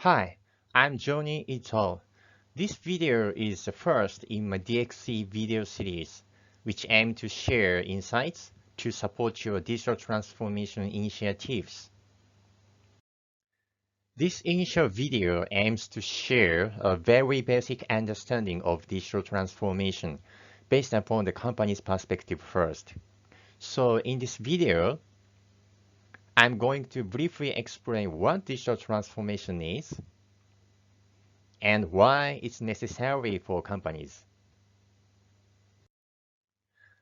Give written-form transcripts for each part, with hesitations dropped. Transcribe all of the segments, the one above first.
Hi, I'm Johnny Ito. This video is the first in my DXE video series, which aim to share insights to support your digital transformation initiatives. This initial video aims to share a very basic understanding of digital transformation based upon the company's perspective first. So in this video, I'm going to briefly explain what digital transformation is and why it's necessary for companies.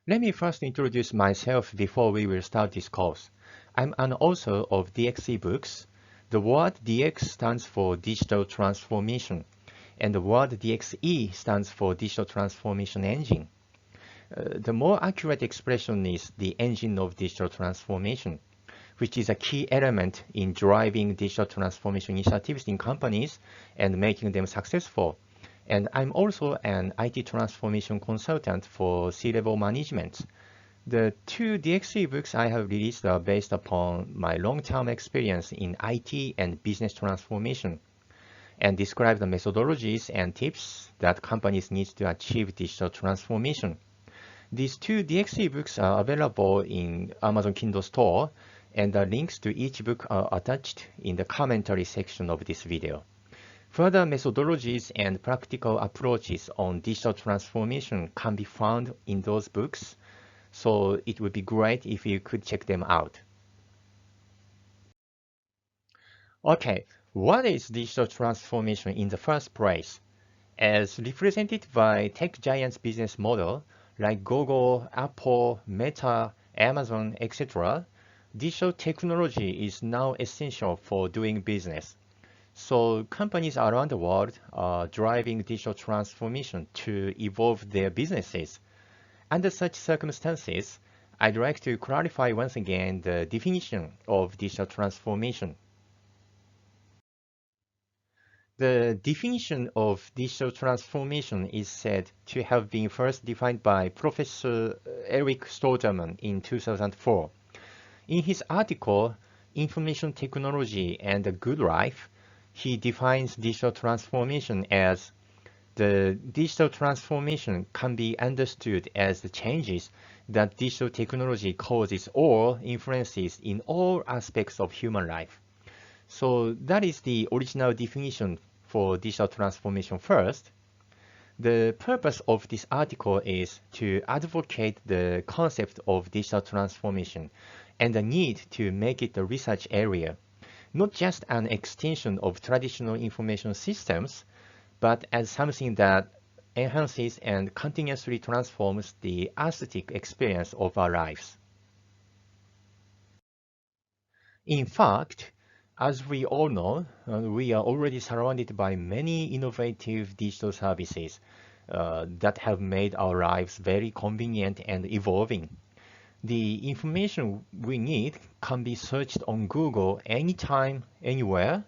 Let me first introduce myself before we will start this course. I'm an author of DXE Books. The word DX stands for digital transformation, and the word DXE stands for digital transformation engine. The more accurate expression is the engine of digital transformation, which is a key element in driving digital transformation initiatives in companies and making them successful. And I'm also an IT transformation consultant for C-level management. The two DXE books I have released are based upon my long-term experience in IT and business transformation and describe the methodologies and tips that companies need to achieve digital transformation. These two DXE books are available in Amazon Kindle store, and the links to each book are attached in the commentary section of this video. Further methodologies and practical approaches on digital transformation can be found in those books, so it would be great if you could check them out. Okay, what is digital transformation in the first place? As represented by tech giants' business model, like Google, Apple, Meta, Amazon, etc., digital technology is now essential for doing business. So companies around the world are driving digital transformation to evolve their businesses. Under such circumstances, I'd like to clarify once again the definition of digital transformation. The definition of digital transformation is said to have been first defined by Professor Eric Stolterman in 2004. In his article, Information Technology and the Good Life, he defines digital transformation as the digital transformation can be understood as the changes that digital technology causes or influences in all aspects of human life. So that is the original definition for digital transformation first. The purpose of this article is to advocate the concept of digital transformation and the need to make it a research area, not just an extension of traditional information systems, but as something that enhances and continuously transforms the aesthetic experience of our lives. In fact, as we all know, we are already surrounded by many innovative digital services that have made our lives very convenient and evolving. The information we need can be searched on Google anytime, anywhere.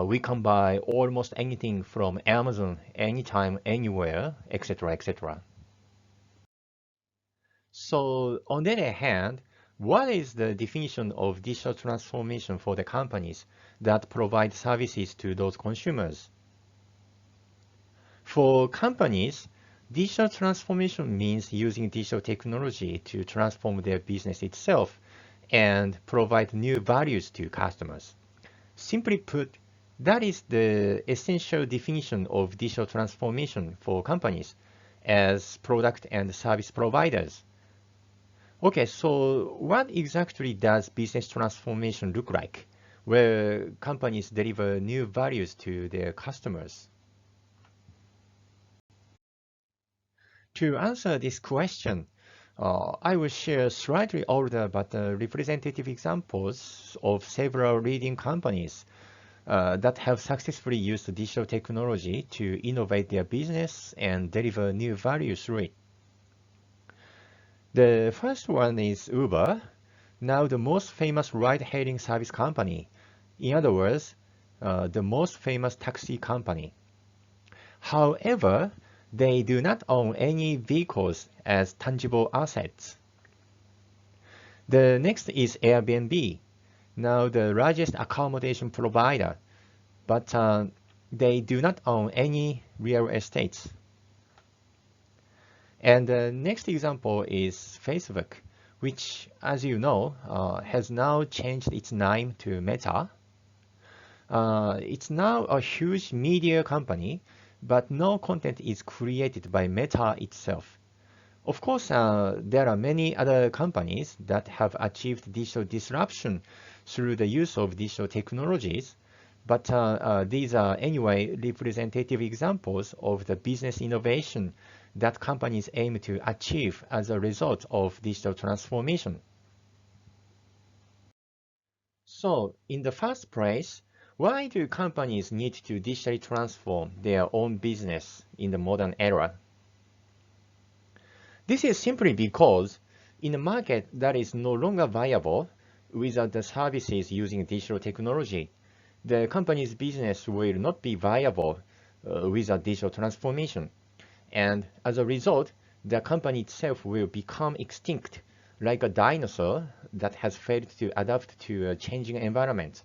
We can buy almost anything from Amazon anytime, anywhere, etc., etc. So on the other hand, what is the definition of digital transformation for the companies that provide services to those consumers? For companies, digital transformation means using digital technology to transform their business itself and provide new values to customers. Simply put, that is the essential definition of digital transformation for companies as product and service providers. Okay, so what exactly does business transformation look like, where companies deliver new values to their customers? To answer this question, I will share slightly older but representative examples of several leading companies that have successfully used digital technology to innovate their business and deliver new value through it. The first one is Uber, now the most famous ride-hailing service company. In other words, the most famous taxi company. However, they do not own any vehicles as tangible assets. The next is Airbnb, now the largest accommodation provider. but they do not own any real estates. And the next example is Facebook, which, as you know, has now changed its name to Meta. It's now a huge media company, but no content is created by Meta itself. Of course, there are many other companies that have achieved digital disruption through the use of digital technologies, but these are anyway representative examples of the business innovation that companies aim to achieve as a result of digital transformation. So, in the first place, why do companies need to digitally transform their own business in the modern era? This is simply because in a market that is no longer viable without the services using digital technology, the company's business will not be viable without digital transformation. And as a result, the company itself will become extinct, like a dinosaur that has failed to adapt to a changing environment.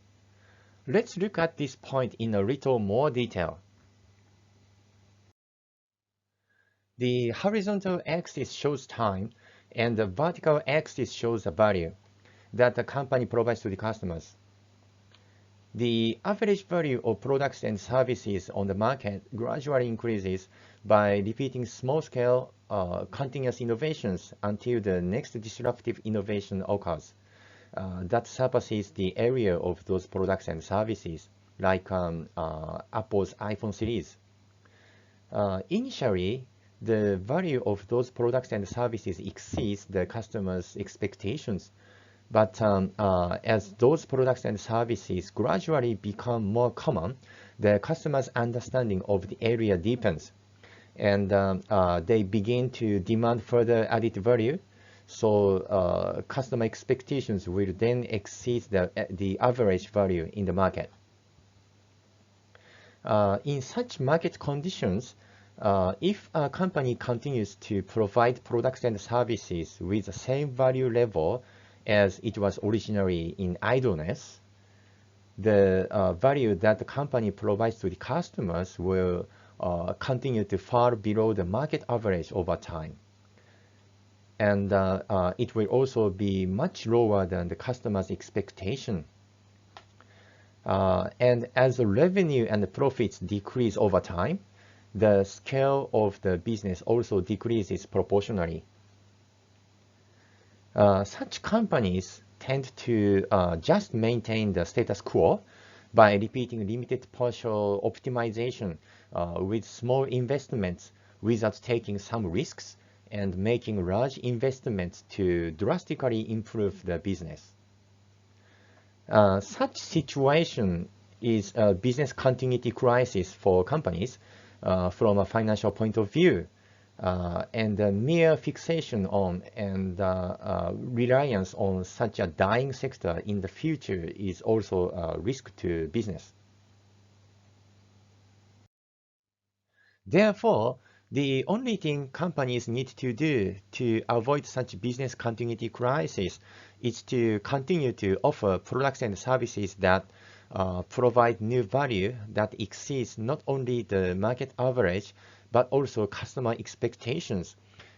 Let's look at this point in a little more detail. The horizontal axis shows time, and the vertical axis shows the value that the company provides to the customers. The average value of products and services on the market gradually increases by repeating small-scale, continuous innovations until the next disruptive innovation occurs that surpasses the area of those products and services, like Apple's iPhone series. Initially, the value of those products and services exceeds the customer's expectations. But as those products and services gradually become more common, the customer's understanding of the area deepens, and they begin to demand further added value. So customer expectations will then exceed the average value in the market. In such market conditions, if a company continues to provide products and services with the same value level as it was originally in idleness, the value that the company provides to the customers will continue to fall below the market average over time. And it will also be much lower than the customer's expectation. And as the revenue and the profits decrease over time, the scale of the business also decreases proportionally. Such companies tend to just maintain the status quo by repeating limited partial optimization with small investments without taking some risks and making large investments to drastically improve the business. Such situation is a business continuity crisis for companies from a financial point of view. And the mere fixation on and reliance on such a dying sector in the future is also a risk to business. Therefore, the only thing companies need to do to avoid such business continuity crisis is to continue to offer products and services that provide new value that exceeds not only the market average, but also customer expectations,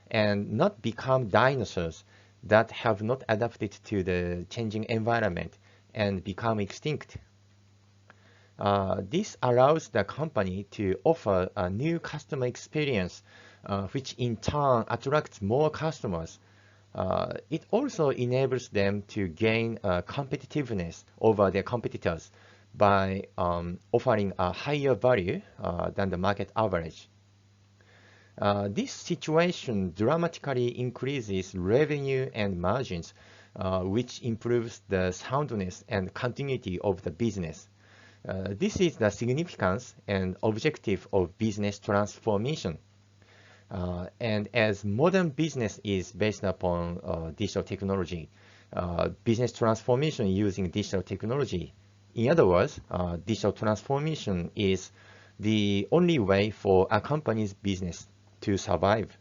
and not become dinosaurs that have not adapted to the changing environment and become extinct. This allows the company to offer a new customer experience, which in turn attracts more customers. It also enables them to gain competitiveness over their competitors by offering a higher value than the market average. This situation dramatically increases revenue and margins, which improves the soundness and continuity of the business. This is the significance and objective of business transformation. And as modern business is based upon digital technology, business transformation using digital technology, in other words, digital transformation is the only way for a company's business to survive.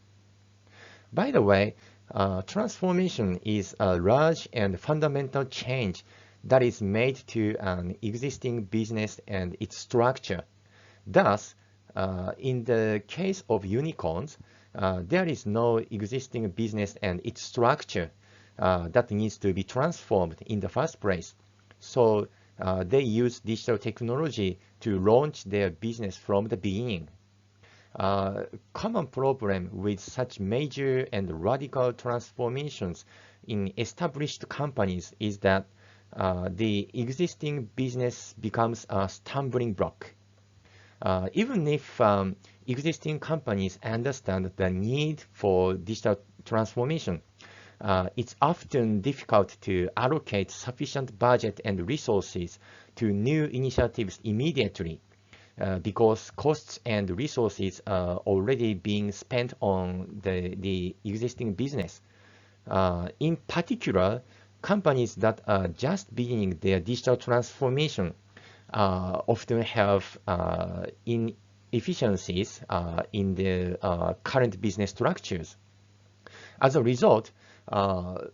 By the way, transformation is a large and fundamental change that is made to an existing business and its structure. Thus, in the case of unicorns, there is no existing business and its structure that needs to be transformed in the first place. So they use digital technology to launch their business from the beginning. Common problem with such major and radical transformations in established companies is that the existing business becomes a stumbling block. Even if existing companies understand the need for digital transformation, it's often difficult to allocate sufficient budget and resources to new initiatives immediately because costs and resources are already being spent on the existing business. In particular, companies that are just beginning their digital transformation often have inefficiencies in their current business structures. As a result,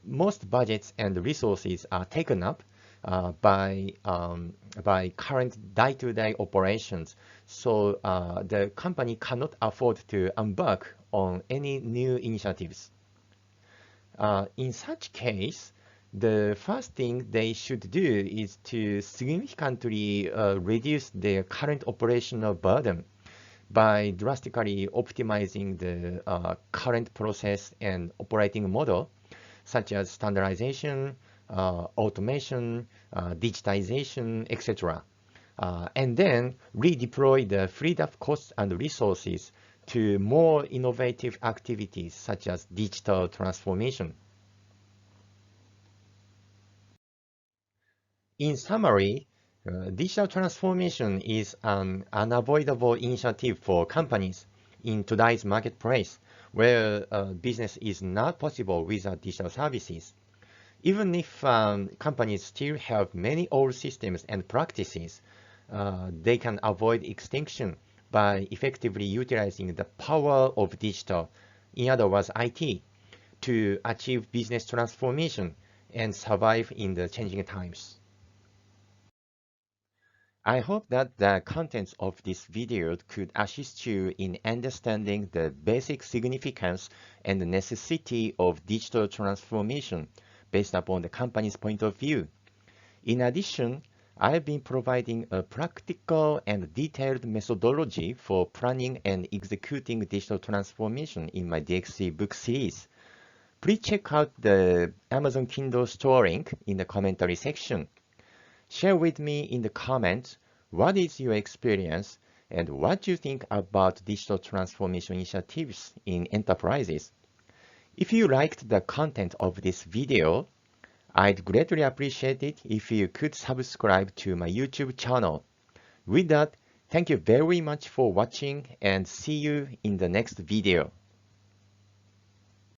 most budgets and resources are taken up by current day-to-day operations. So the company cannot afford to embark on any new initiatives. In such case, the first thing they should do is to significantly reduce their current operational burden by drastically optimizing the current process and operating model, such as standardization, automation, digitization, etc. And then redeploy the freed up costs and resources to more innovative activities such as digital transformation. In summary, digital transformation is an unavoidable initiative for companies in today's marketplace, where business is not possible without digital services. Even if companies still have many old systems and practices, they can avoid extinction by effectively utilizing the power of digital, in other words, IT, to achieve business transformation and survive in the changing times. I hope that the contents of this video could assist you in understanding the basic significance and necessity of digital transformation based upon the company's point of view. In addition, I've been providing a practical and detailed methodology for planning and executing digital transformation in my DXE Book Series. Please check out the Amazon Kindle store link in the commentary section. Share with me in the comments what is your experience and what you think about digital transformation initiatives in enterprises. If you liked the content of this video, I'd greatly appreciate it if you could subscribe to my YouTube channel. With that, thank you very much for watching and see you in the next video.